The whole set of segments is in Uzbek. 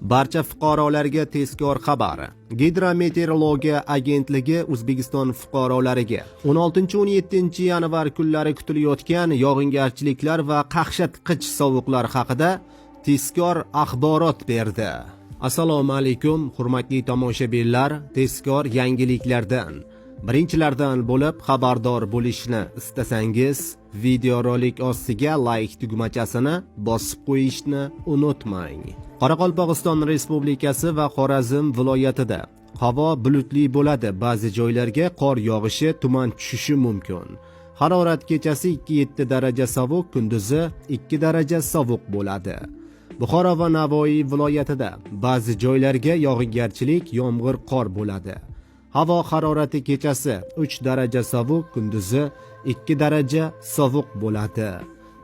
Barcha fuqarolarga tezkor xabar. Gidrometeorologiya agentligi O'zbekiston fuqarolariga 16-17 yanvar kunlari kutilayotgan yog'ingarchiliklar va qaqshatqich sovuqlar haqida tezkor axborot berdi. Assalomu alaykum, hurmatli tomoshabinlar. Tezkor yangiliklardan birinchilardan bo'lib xabardor bo'lishni istasangiz, videorolik ostiga like tugmachasini bosib qo'yishni unutmang. Qoraqalpog'iston Respublikasi va Xorazm viloyatida havo bulutli bo'ladi. Ba'zi joylarga qor yog'ishi, tuman tushishi mumkin. Harorat kechasi 2-7 daraja sovuq, kunduzi 2 daraja sovuq bo'ladi. Buxoro va Navoiy viloyatida ba'zi joylarga yog'ingarchilik, yomg'ir, qor bo'ladi. Havo harorati kechasi 3 daraja sovuq, kunduzi 2 daraja sovuq bo'ladi.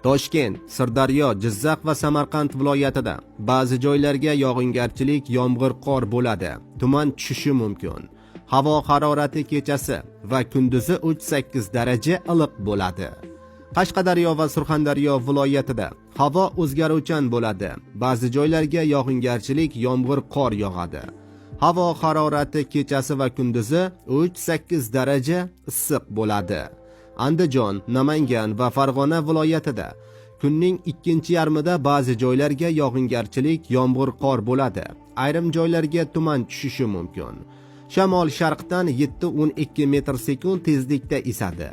Toshkent, Sirdaryo, Jizzax va Samarqand viloyatida ba'zi joylarga yog'ingarchilik, yomg'ir, qor bo'ladi. Tuman tushishi mumkin. Havo harorati kechasi va kunduzi 3-8 daraja iliq bo'ladi. Qashqadaryo va Surxondaryo viloyatida havo o'zgaruvchan bo'ladi. Ba'zi joylarga yog'ingarchilik, yomg'ir, qor yog'adi. Havo harorati kechasi va kunduzi 3-8 daraja issiq bo'ladi. Andijon, Namangan va Farg'ona viloyatida kunning ikkinchi yarmida ba'zi joylarga yog'ingarchilik, yomg'ir, qor bo'ladi. Ayrim joylarga tuman tushishi mumkin. Shamol sharqdan 7-12 metr sekund tezlikda esadi.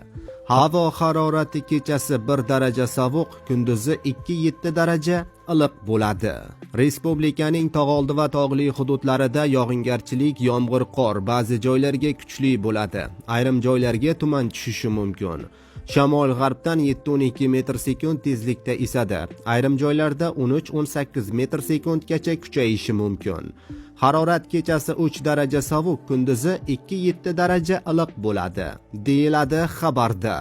Havo harorati kechasi 1 daraja sovuq, kunduzi 2-7 daraja iliq bo'ladi. Respublikaning tog'oldi va tog'li hududlarida yog'ingarchilik, yomg'ir, qor ba'zi joylarga kuchli bo'ladi. Ayrim joylarga tuman tushishi mumkin. Shamol g'arbdan 7-12 metr sekund tezlikda esadi. Ayrim joylarda 13-18 metr sekundgacha kuchayishi mumkin. Harorat kechasi 3 daraja sovuq, kunduzi 2-7 daraja iliq bo'ladi, deyiladi xabarda.